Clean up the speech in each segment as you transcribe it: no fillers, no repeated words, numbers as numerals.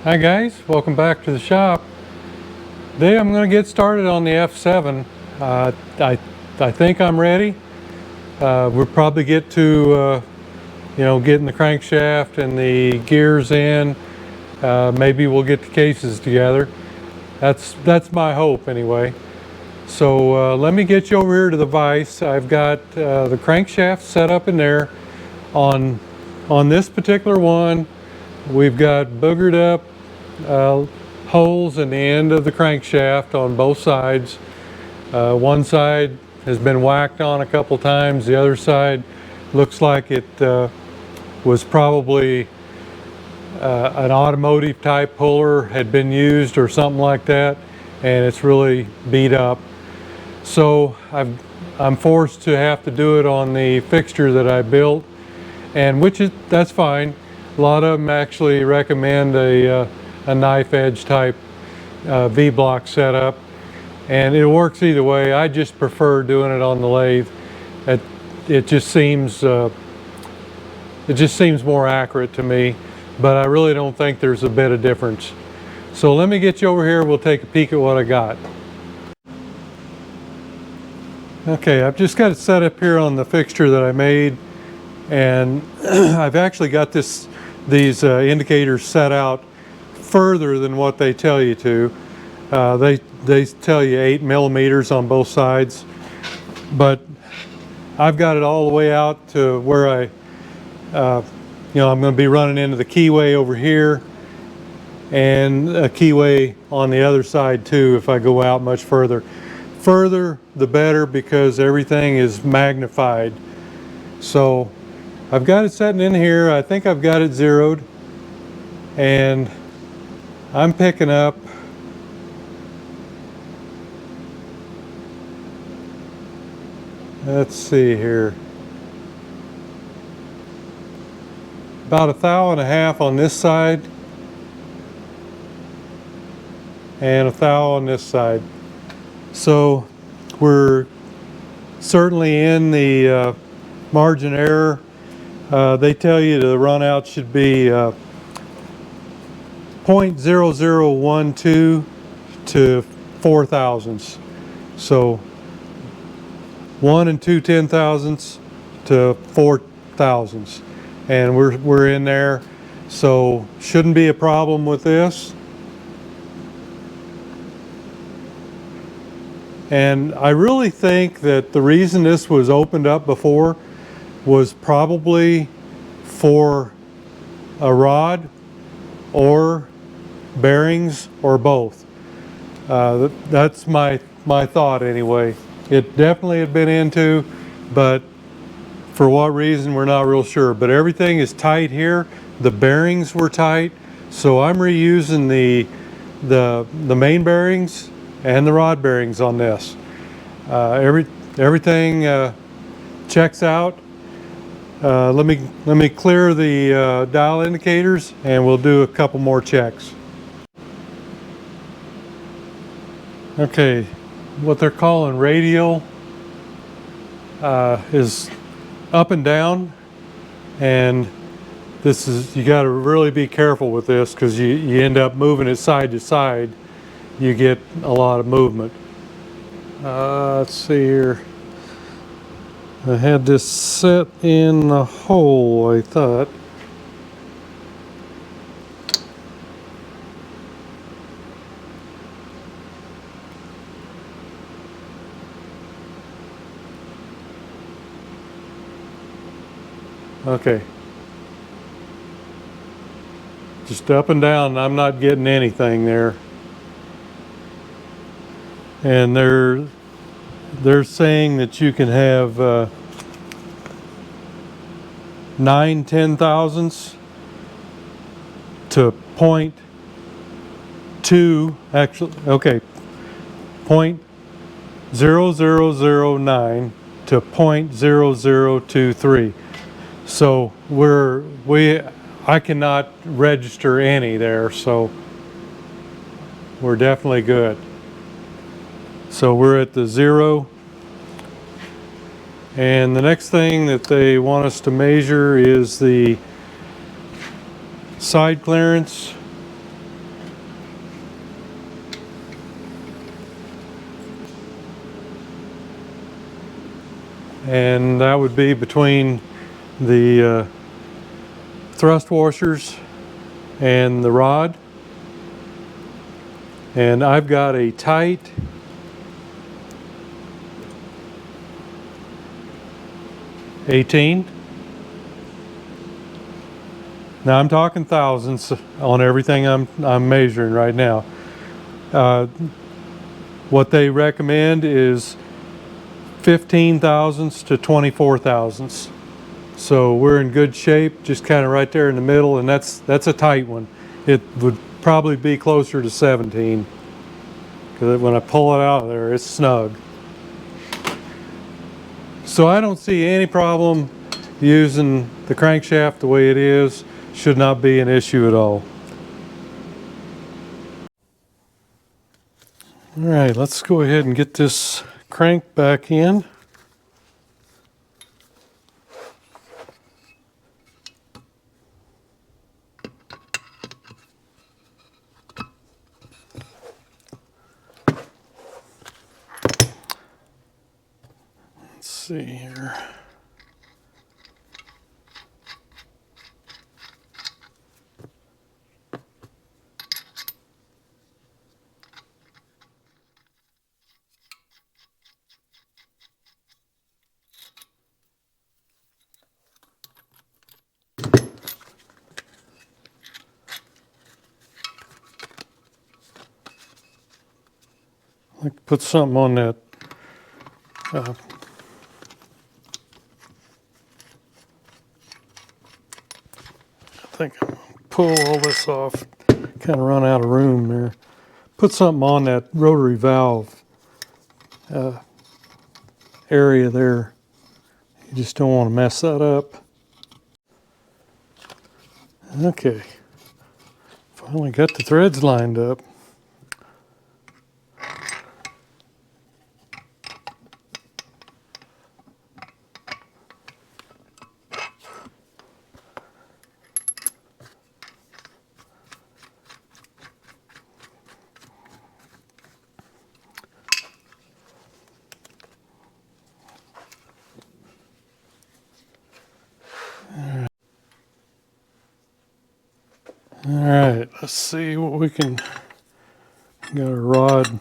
Hi guys, welcome back to the shop. Today I'm going to get started on the F7. I think I'm ready. We'll probably get to getting the crankshaft and the gears in. Maybe we'll get the cases together. That's my hope anyway. So let me get you over here to the vise. I've got the crankshaft set up in there. On this particular one, we've got boogered up holes in the end of the crankshaft on both sides. One side has been whacked on a couple times. The other side looks like it was probably an automotive type puller had been used or something like that, and it's really beat up. So I'm forced to have to do it on the fixture that I built, and that's fine. A lot of them actually recommend a knife edge type V-block setup, and it works either way. I just prefer doing it on the lathe. It just seems more accurate to me, but I really don't think there's a bit of difference. So let me get you over here. We'll take a peek at what I got. Okay, I've just got it set up here on the fixture that I made, and I've actually got these indicators set out further than what they tell you to. They tell you 8 millimeters on both sides, but I've got it all the way out to where I'm going to be running into the keyway over here and a keyway on the other side too if I go out much further. Further the better, because everything is magnified. So I've got it setting in here. I think I've got it zeroed, and I'm picking up let's see here, about 1.5 thou on this side and 1 thou on this side. So we're certainly in the margin error. They tell you the run out should be 0.0012 to 4 thousandths. So 1 2/10,000ths to 4 thousandths, and we're in there, so shouldn't be a problem with this. And I really think that the reason this was opened up before was probably for a rod or bearings or both. That's my thought anyway. It definitely had been into, but for what reason we're not real sure. But everything is tight here. The bearings were tight, so I'm reusing the main bearings and the rod bearings on this. Everything checks out. Let me clear the dial indicators, and we'll do a couple more checks. Okay, what they're calling radial is up and down, and you got to really be careful with this, because you end up moving it side to side. You get a lot of movement. Let's see here. I had this set in the hole, I thought. Okay. Just up and down, I'm not getting anything there. And they're saying that you can have 9/10,000ths to 0.2, actually, okay, 0.0009 to 0.0023. So I cannot register any there, so we're definitely good. So we're at the 0. And the next thing that they want us to measure is the side clearance and that would be between the thrust washers and the rod. And I've got a tight 18. Now I'm talking thousandths on everything I'm measuring right now. What they recommend is 15 thousandths to 24 thousandths. So we're in good shape, just kind of right there in the middle, and that's a tight one. It would probably be closer to 17, because when I pull it out of there, it's snug. So I don't see any problem using the crankshaft the way it is. Should not be an issue at all. All right, let's go ahead and get this crank back in. Let's see here. I'd like to put something on that. I think I'm gonna pull all this off. Kind of run out of room there. Put something on that rotary valve area there. You just don't want to mess that up. Okay. Finally got the threads lined up. All right, let's see what we can. Got a rod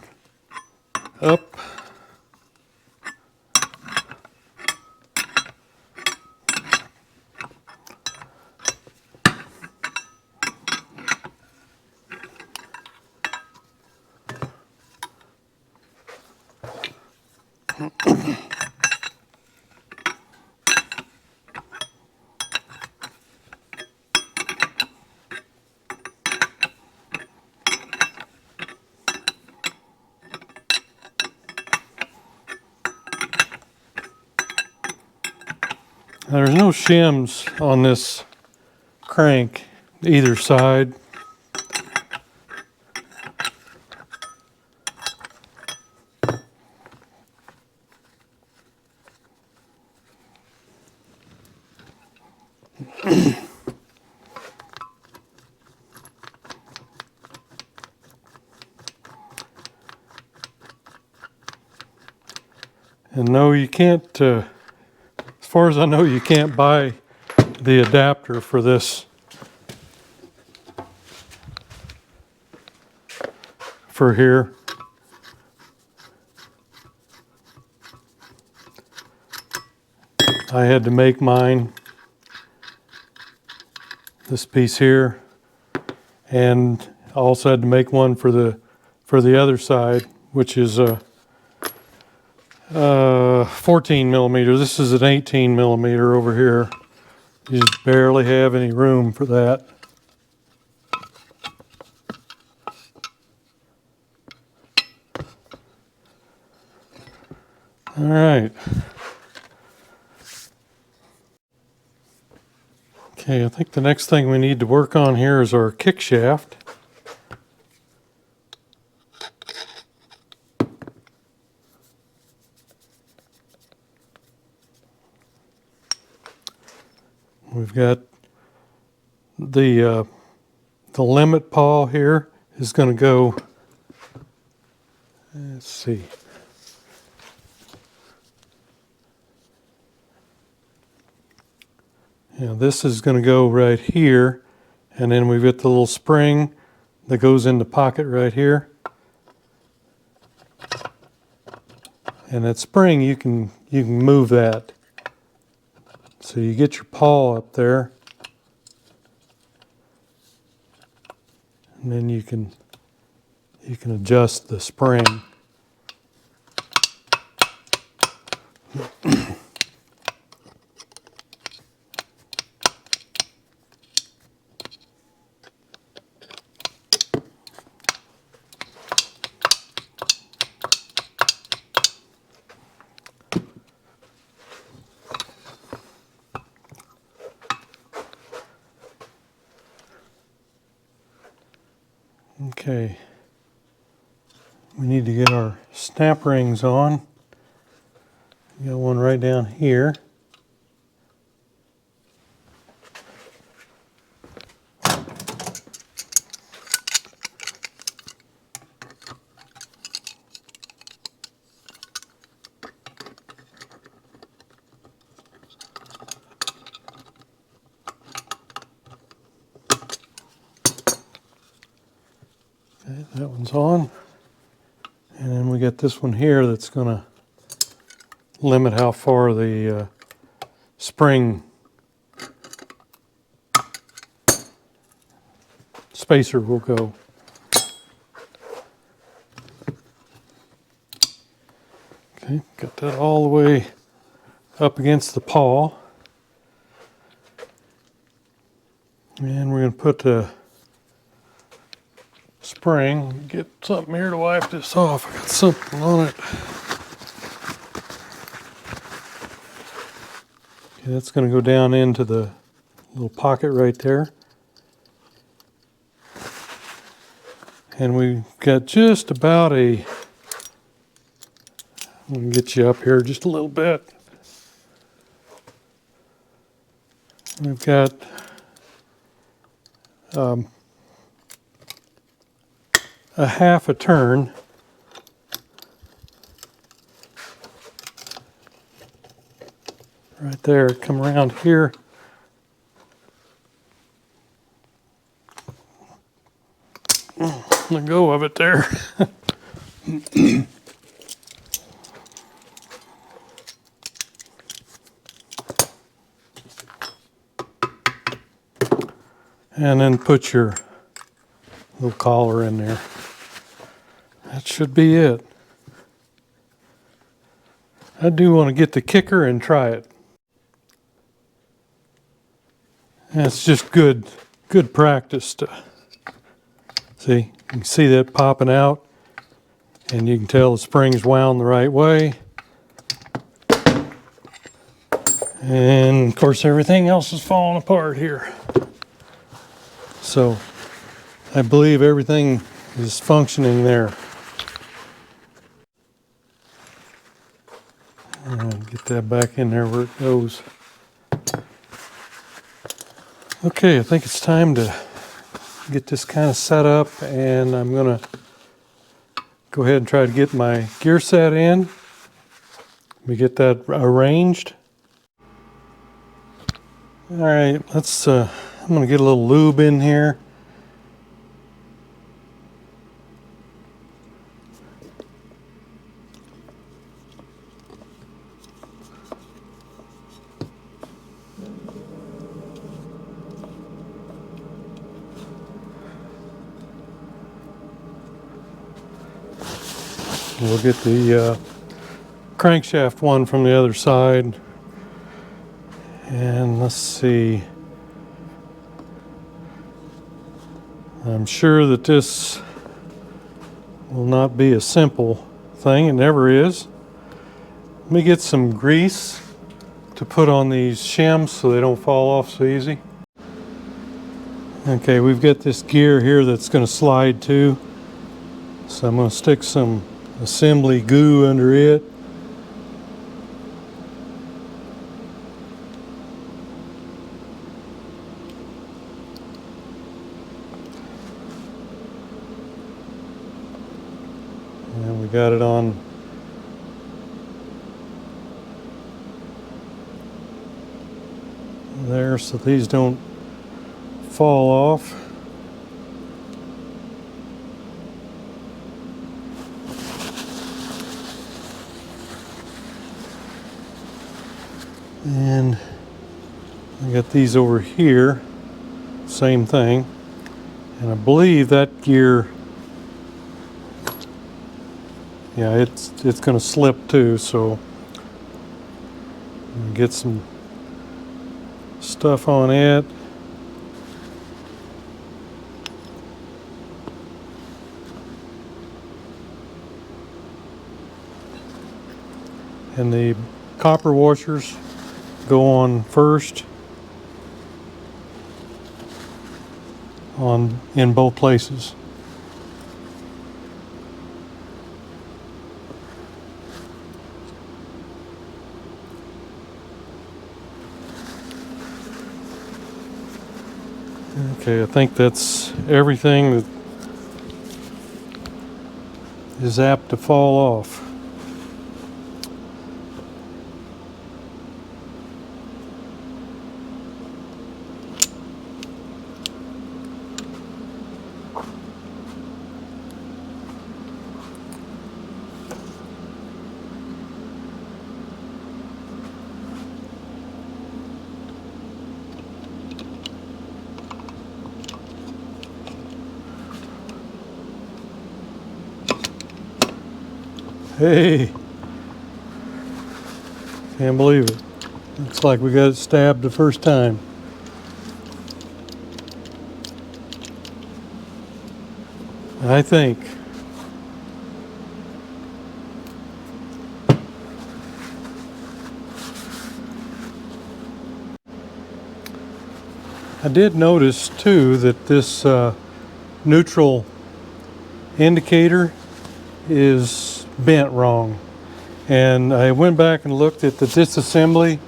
up. There's no shims on this crank either side. And no, you can't, as far as I know, you can't buy the adapter for this, for here. I had to make mine, this piece here, and I also had to make one for the other side, which is 14 millimeter. This is an 18 millimeter over here. You just barely have any room for that. All right. Okay, I think the next thing we need to work on here is our kick shaft. We've got the limit pawl here is going to go, let's see, Now this is going to go right here, and then we've got the little spring that goes in the pocket right here. And that spring, you can move that. So you get your paw up there, and then you can adjust the spring. Okay, we need to get our snap rings on. Got one right down here. Okay, that one's on. And then we got this one here that's going to limit how far the spring spacer will go. Okay, got that all the way up against the paw. And we're going to put the spring, get something here to wipe this off. I got something on it. Okay, that's going to go down into the little pocket right there. And we've got just about I'm going to get you up here just a little bit. We've got a half a turn right there. Come around here. Let go of it there. And then put your little collar in there. That should be it. I do want to get the kicker and try it. And it's just good practice to see. You can see that popping out, and you can tell the spring's wound the right way. And of course everything else is falling apart here. So I believe everything is functioning there. Get that back in there where it goes. Okay, I think it's time to get this kind of set up, and I'm going to go ahead and try to get my gear set in. Let me get that arranged. All right, I'm going to get a little lube in here. We'll get the crankshaft one from the other side. And let's see. I'm sure that this will not be a simple thing. It never is. Let me get some grease to put on these shims so they don't fall off so easy. Okay, we've got this gear here that's going to slide too. So I'm going to stick some assembly goo under it. And we got it on there so these don't fall off. And I got these over here, same thing. And I believe that gear, yeah, it's going to slip too, so I'm gonna get some stuff on it. And the copper washers go on first in both places. Okay, I think that's everything that is apt to fall off. Hey, can't believe it. Looks like we got stabbed the first time. I think. I did notice too that this neutral indicator is bent wrong, and I went back and looked at the disassembly,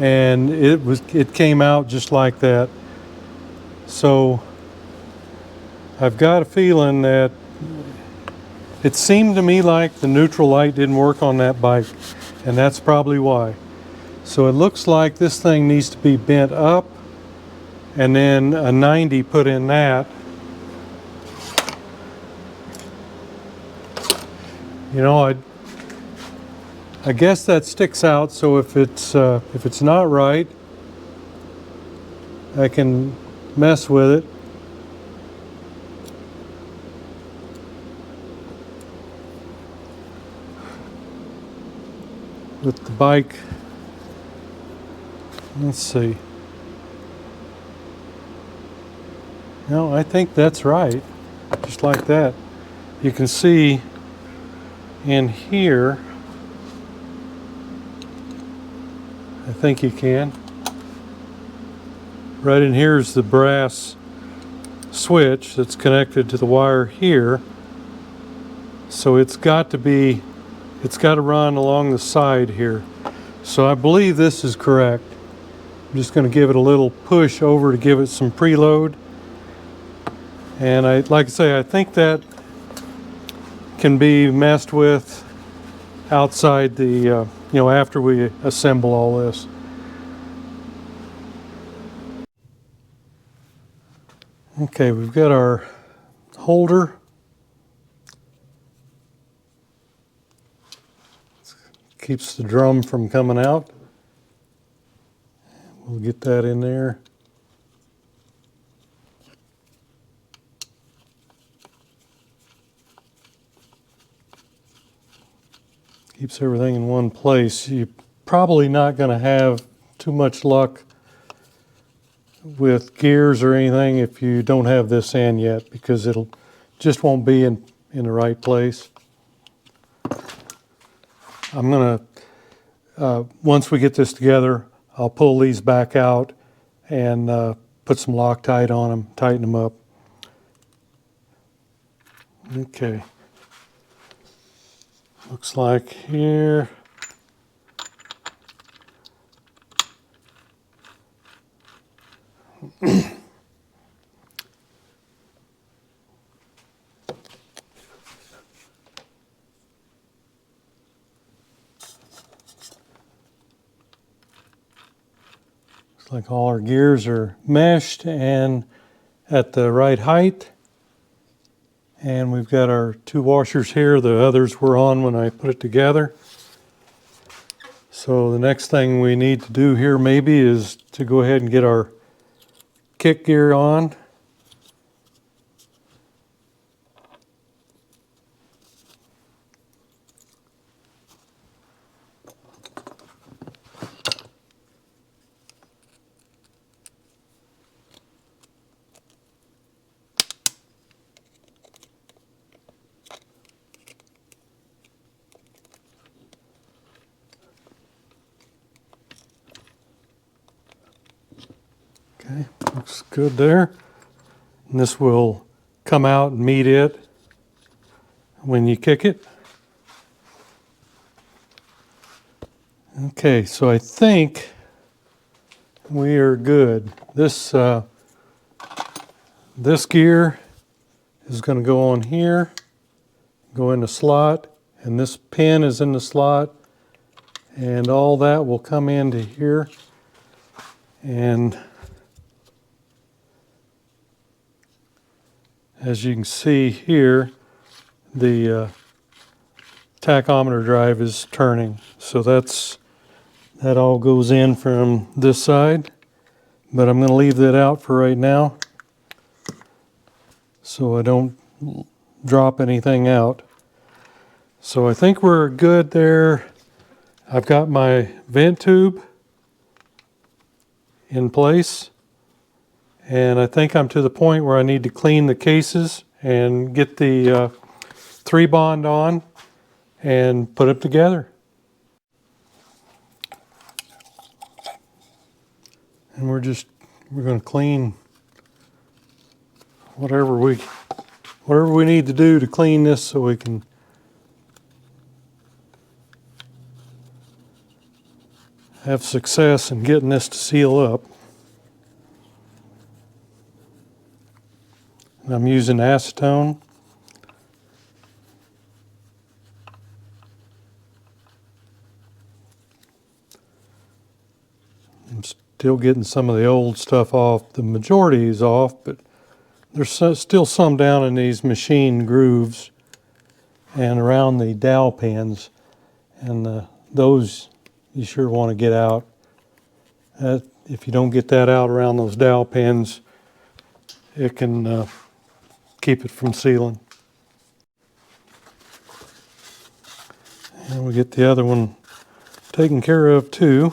and it came out just like that. So I've got a feeling that it seemed to me like the neutral light didn't work on that bike, and that's probably why. So it looks like this thing needs to be bent up and then a 90 put in that. You know, I guess that sticks out, so if it's not right, I can mess with it. With the bike, let's see. No, I think that's right, just like that. You can see in here, I think you can. Right in here is the brass switch that's connected to the wire here. So it's got to run along the side here. So I believe this is correct. I'm just going to give it a little push over to give it some preload. And like I say, I think that can be messed with outside the, after we assemble all this. Okay, we've got our holder. Keeps the drum from coming out. We'll get that in there. Keeps everything in one place. You're probably not going to have too much luck with gears or anything if you don't have this in yet, because it'll just won't be in the right place. I'm going to, once we get this together, I'll pull these back out and put some Loctite on them, tighten them up. Okay. Looks like here. Looks like all our gears are meshed and at the right height. And we've got our 2 washers here. The others were on when I put it together. So the next thing we need to do here maybe is to go ahead and get our kick gear on. Okay, looks good there. And this will come out and meet it when you kick it. Okay, so I think we are good. This gear is going to go on here, go in the slot, and this pin is in the slot, and all that will come into here. And as you can see here, the tachometer drive is turning. So that all goes in from this side, but I'm going to leave that out for right now so I don't drop anything out. So I think we're good there. I've got my vent tube in place, and I think I'm to the point where I need to clean the cases and get the 3-bond on and put it together. And we're going to clean whatever we need to do to clean this so we can have success in getting this to seal up. And I'm using acetone. I'm still getting some of the old stuff off. The majority is off, but there's still some down in these machine grooves and around the dowel pins, and those you sure want to get out. If you don't get that out around those dowel pins, it can keep it from sealing. And we get the other one taken care of too.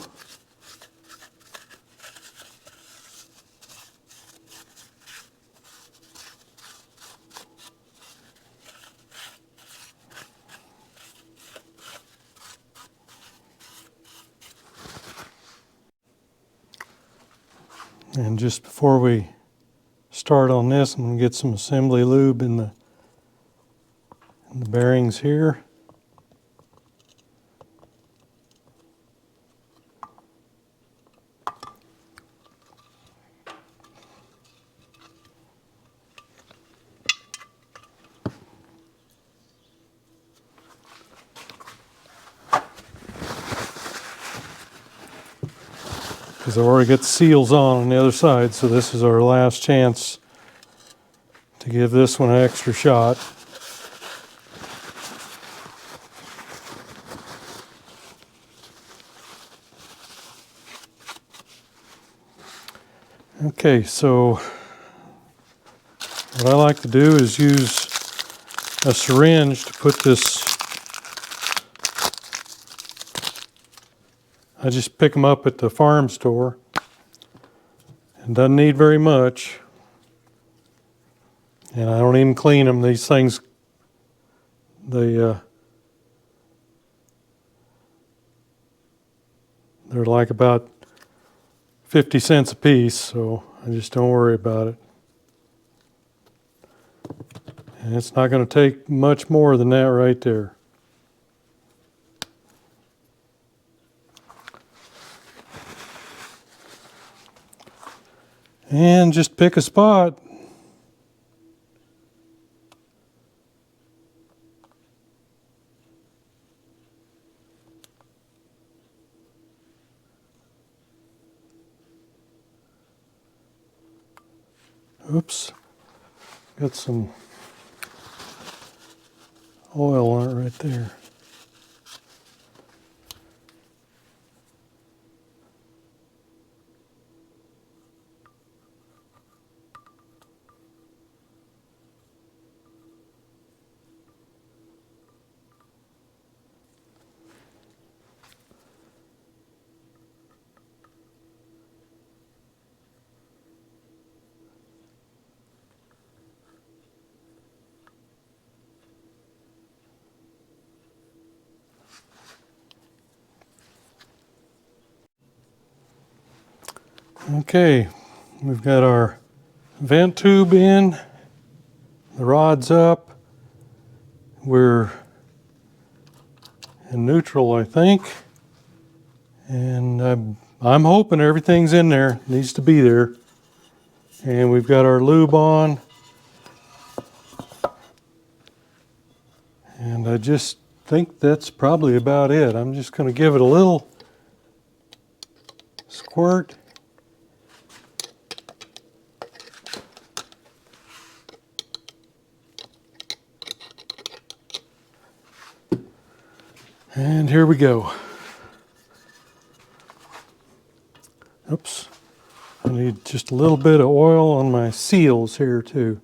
And just before we start on this, I'm going to get some assembly lube in the bearings here. Because I've already got the seals on the other side, so this is our last chance to give this one an extra shot. Okay, so what I like to do is use a syringe to put this. I just pick them up at the farm store, and doesn't need very much. And I don't even clean them. These things, they're like about 50 cents a piece, so I just don't worry about it. And it's not going to take much more than that right there. And just pick a spot. Oops, got some oil on it right there. Okay, we've got our vent tube in, the rod's up, we're in neutral, I think, and I'm hoping everything's in there, needs to be there. And we've got our lube on, and I just think that's probably about it. I'm just going to give it a little squirt. And here we go. Oops. I need just a little bit of oil on my seals here too.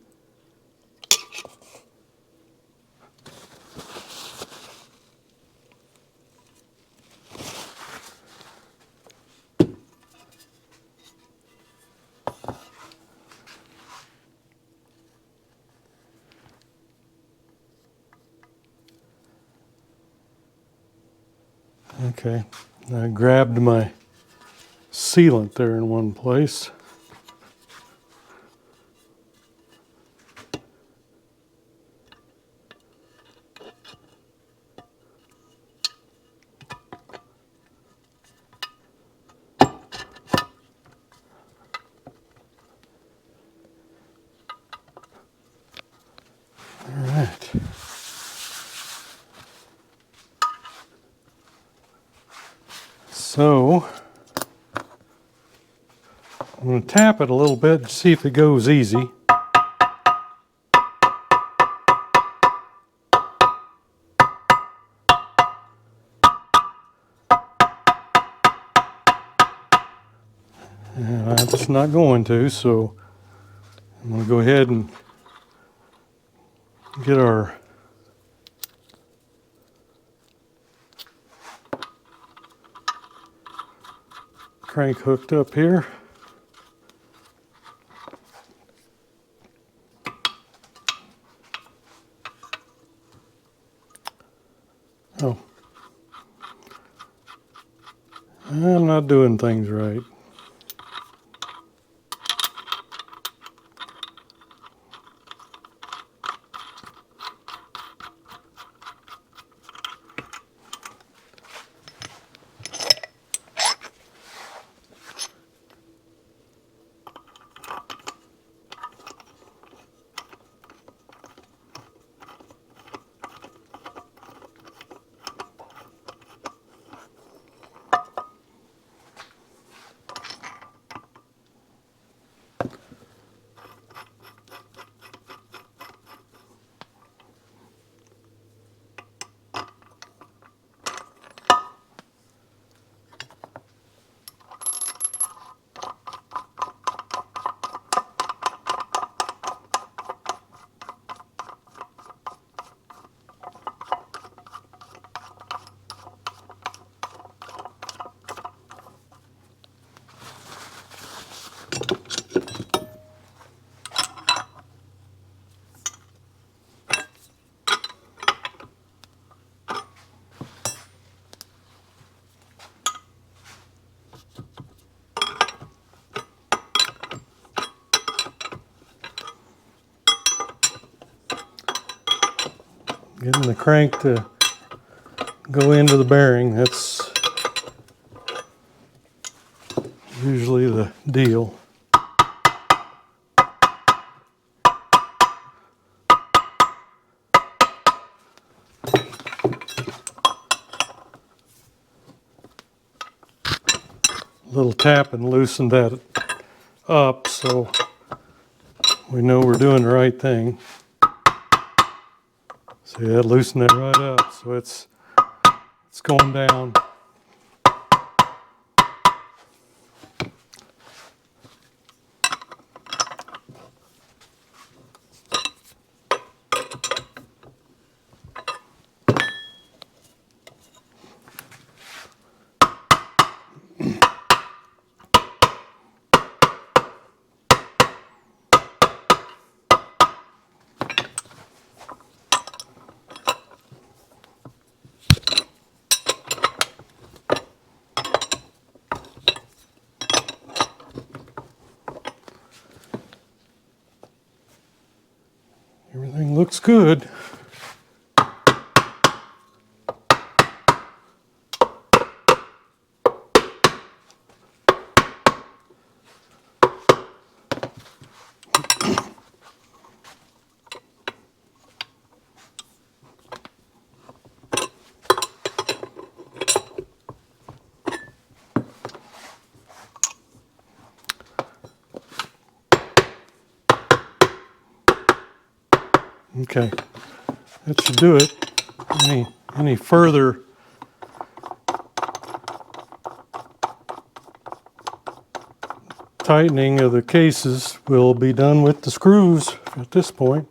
Okay, I grabbed my sealant there in one place. All right. So, I'm going to tap it a little bit to see if it goes easy. And it's not going to, so I'm going to go ahead and get our crank hooked up here. Oh, I'm not doing things right. Getting the crank to go into the bearing, that's usually the deal. A little tap and loosen that up, so we know we're doing the right thing. See that, loosen that right up, so it's going down. Everything looks good. Okay, that should do it. Any further tightening of the cases will be done with the screws at this point.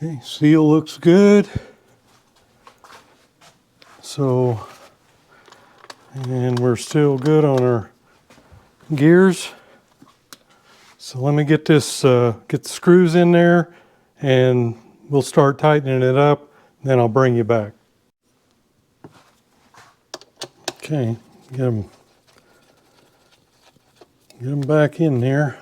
Okay, seal looks good. So, and we're still good on our gears. So let me get this, get the screws in there, and we'll start tightening it up. Then I'll bring you back. Okay, get them back in there.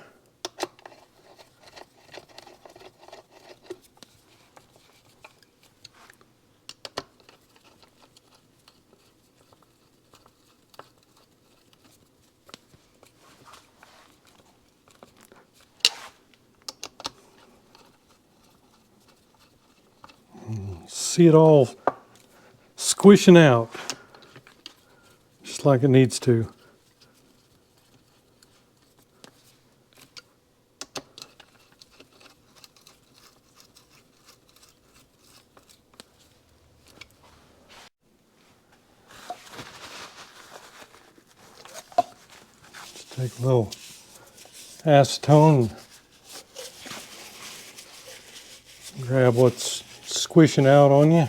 See it all squishing out, just like it needs to. Just take a little acetone, grab what's squishing out on you.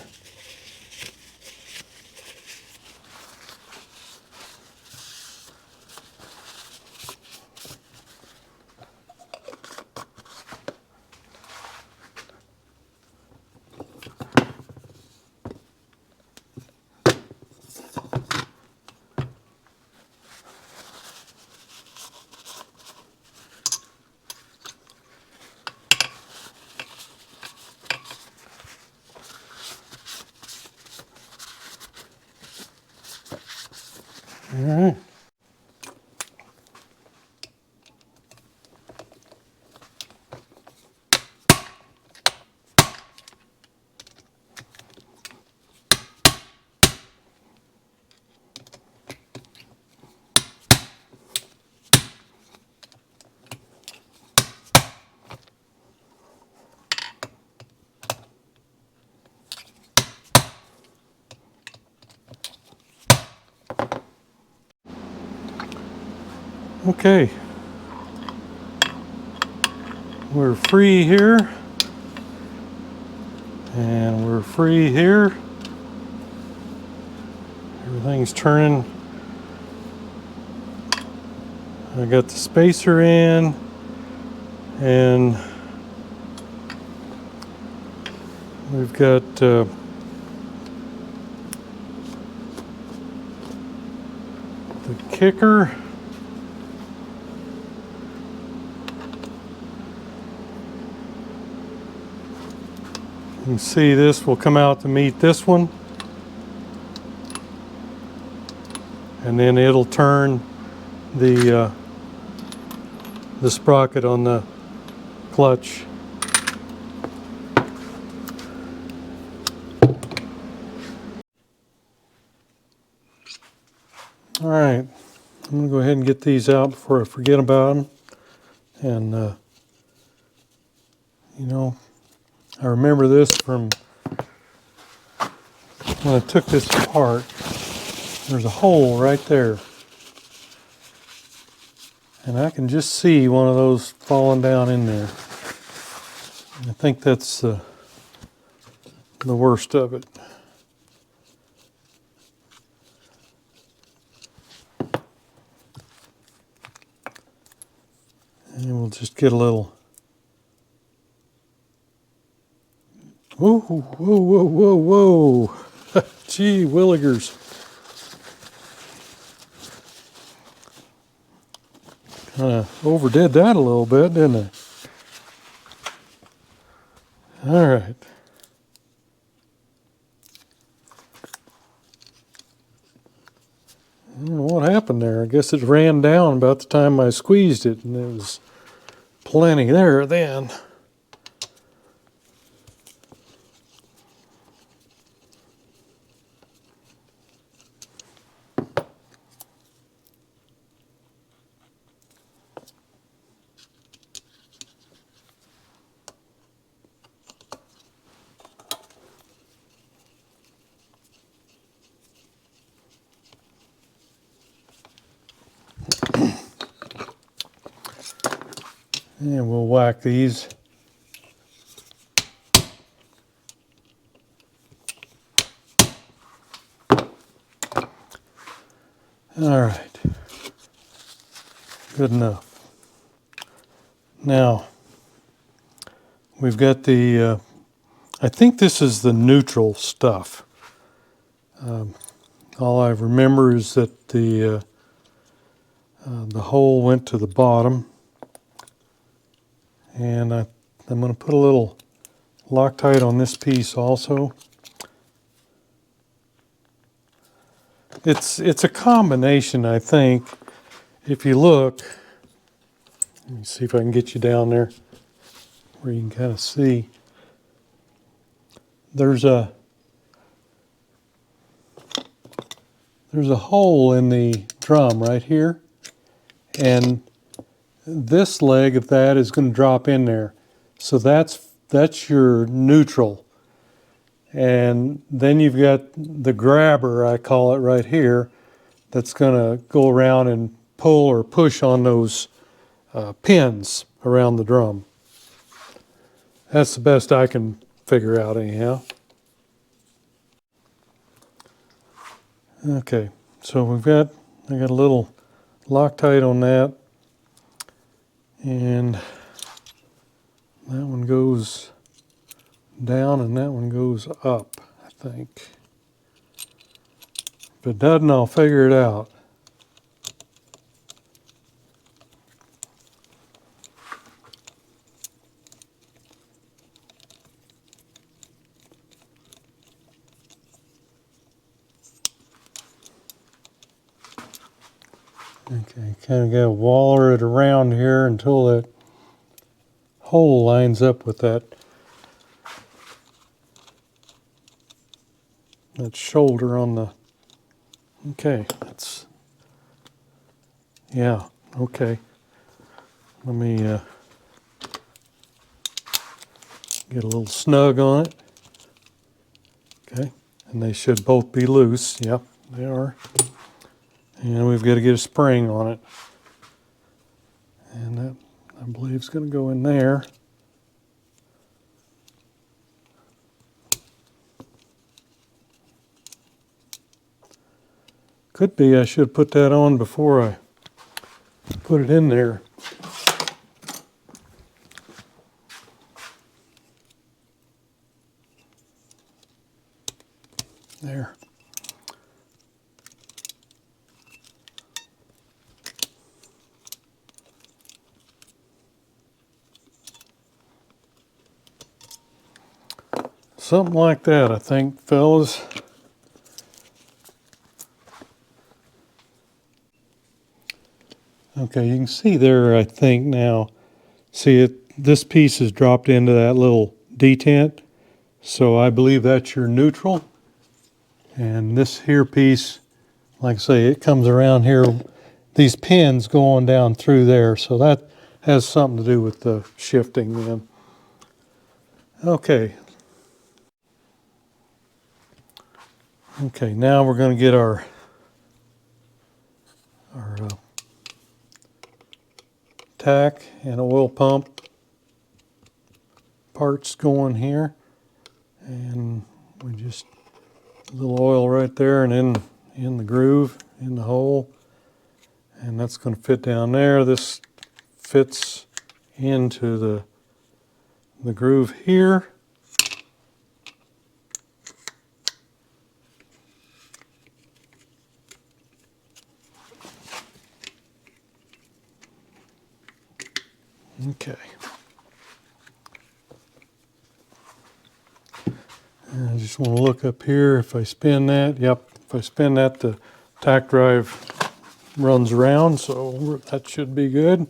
All right. Okay, we're free here, and we're free here. Everything's turning. I got the spacer in, and we've got the kicker. You can see this will come out to meet this one, and then it'll turn the sprocket on the clutch. All right, I'm gonna go ahead and get these out before I forget about them. And you know, I remember this from when I took this apart. There's a hole right there, and I can just see one of those falling down in there. I think that's the worst of it. And we'll just get a little. Whoa, whoa, whoa, whoa, whoa. Gee willigers. Kind of overdid that a little bit, didn't I? All right. I don't know what happened there. I guess it ran down about the time I squeezed it, and there was plenty there then. And we'll whack these. All right. Good enough. Now, we've got the, I think this is the neutral stuff. All I remember is that the hole went to the bottom. And I'm going to put a little Loctite on this piece also. It's a combination, I think. If you look, let me see if I can get you down there where you can kind of see. There's a hole in the drum right here, and this leg of that is going to drop in there. So that's your neutral. And then you've got the grabber, I call it right here, that's going to go around and pull or push on those pins around the drum. That's the best I can figure out anyhow. Okay, so I got a little Loctite on that, and that one goes down and that one goes up, I think. If it doesn't, I'll figure it out. Okay, kind of got to waller it around here until that hole lines up with that shoulder on the, okay, that's, yeah, okay. Let me get a little snug on it. Okay, and they should both be loose. Yep, they are. And we've got to get a spring on it. And that, I believe, is going to go in there. Could be I should put that on before I put it in there. There. something like that, I think, fellas. Okay, you can see there, I think now. See it, this piece is dropped into that little detent. So I believe that's your neutral. And this here piece, like I say, it comes around here. These pins going down through there. So that has something to do with the shifting then. Okay. Okay, now we're going to get our tack and oil pump parts going here. And we just, a little oil right there and in the groove, in the hole. And that's going to fit down there. This fits into the groove here. Okay. And I just want to look up here. If I spin that, yep, if I spin that, the tack drive runs around, so that should be good.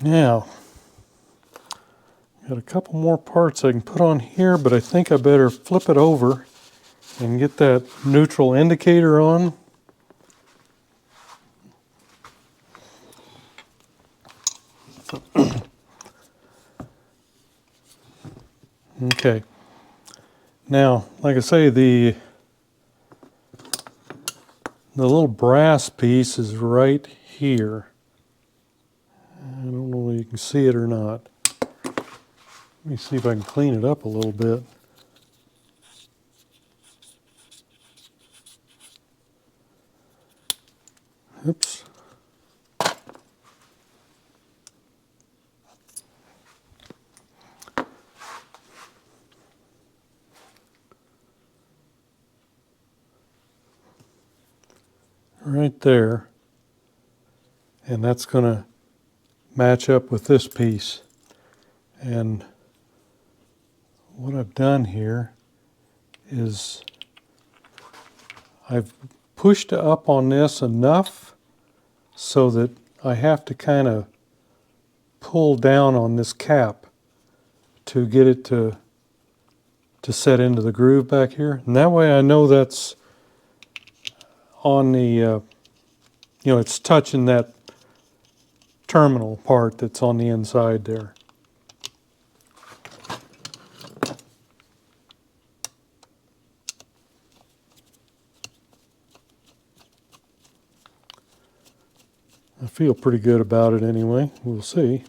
Now, got a couple more parts I can put on here, but I think I better flip it over and get that neutral indicator on. Okay. Now, like I say, the little brass piece is right here. I don't know if you can see it or not. Let me see if I can clean it up a little bit. Oops. Right there. And that's going to match up with this piece. And what I've done here is I've pushed up on this enough so that I have to kind of pull down on this cap to get it to set into the groove back here. And that way I know that's on the, it's touching that terminal part that's on the inside there. I feel pretty good about it anyway. We'll see.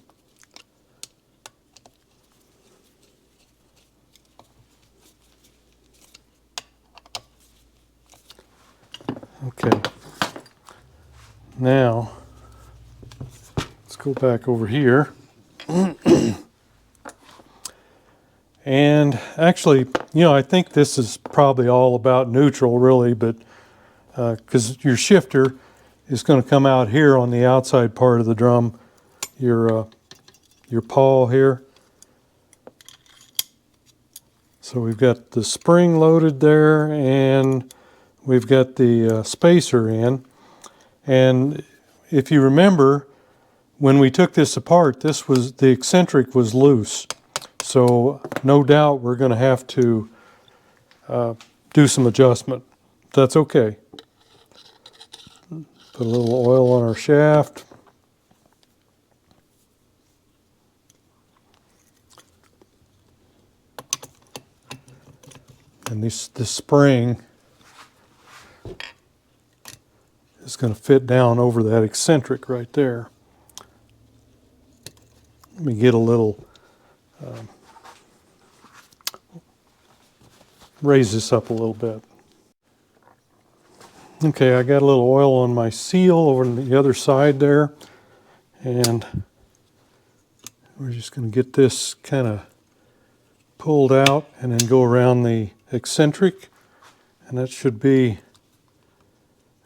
Okay. Now, let's go back over here. And actually, I think this is probably all about neutral really, but because your shifter is going to come out here on the outside part of the drum, your pawl here. So we've got the spring loaded there, and we've got the spacer in. And if you remember, when we took this apart, the eccentric was loose. So no doubt we're going to have to do some adjustment. That's okay. Put a little oil on our shaft. And this spring is going to fit down over that eccentric right there. Let me get a little, raise this up a little bit. Okay, I got a little oil on my seal over on the other side there, and we're just going to get this kind of pulled out and then go around the eccentric, and that should be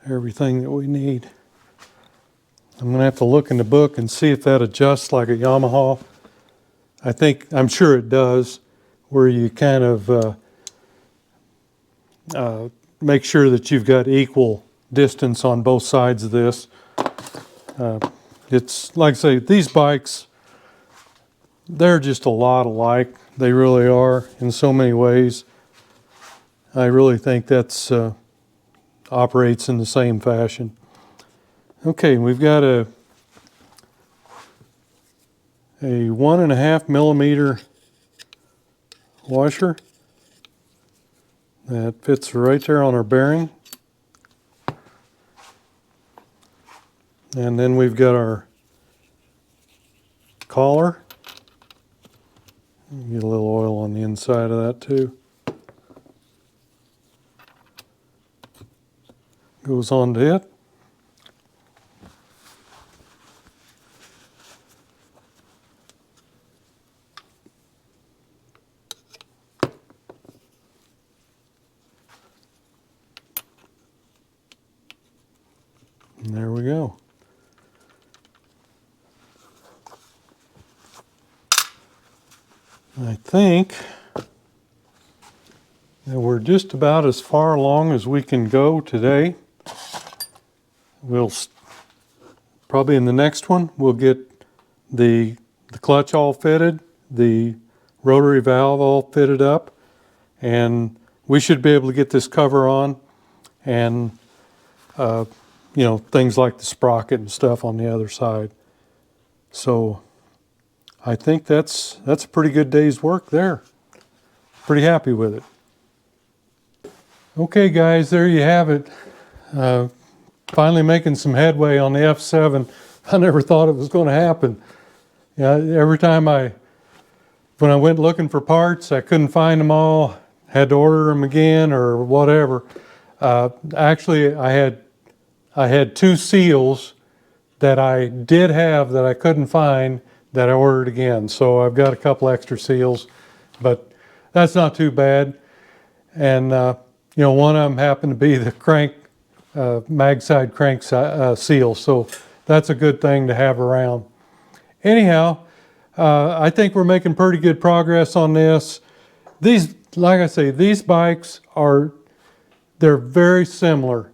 everything that we need. I'm going to have to look in the book and see if that adjusts like a Yamaha I'm sure it does, where you kind of make sure that you've got equal distance on both sides of this. It's like I say, these bikes, they're just a lot alike. They really are in so many ways. I really think that's operates in the same fashion. Okay, we've got a 1.5 millimeter washer that fits right there on our bearing. And then we've got our collar. Get a little oil on the inside of that too. Goes onto it. And there we go. I think that we're just about as far along as we can go today. We'll probably in the next one, we'll get the clutch all fitted, the rotary valve all fitted up, and we should be able to get this cover on, and you know, things like the sprocket and stuff on the other side. So I think that's a pretty good day's work there. Pretty happy with it. Okay guys, there you have it. Finally making some headway on the F7. I never thought it was going to happen. Yeah, every time when I went looking for parts, I couldn't find them all, had to order them again or whatever. Actually, I had 2 seals that I did have that I couldn't find that I ordered again. So I've got a couple extra seals, but that's not too bad. And you know, one of them happened to be the mag side crank seal, so that's a good thing to have around. Anyhow, I think we're making pretty good progress on this. Like I say, these bikes they're very similar.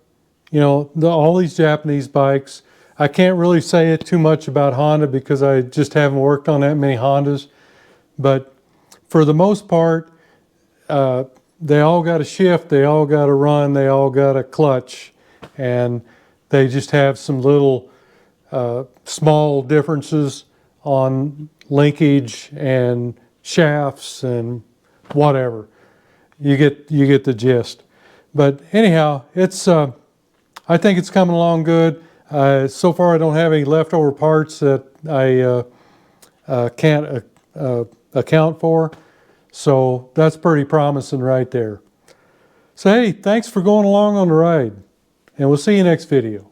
You know, all these Japanese bikes. I can't really say it too much about Honda because I just haven't worked on that many Hondas, but for the most part, they all got a shift, they all got a run, they all got a clutch, and they just have some little small differences on linkage and shafts and whatever. You get the gist. But anyhow, it's I think it's coming along good. So far I don't have any leftover parts that I can't account for. So that's pretty promising right there. So hey, thanks for going along on the ride, and we'll see you next video.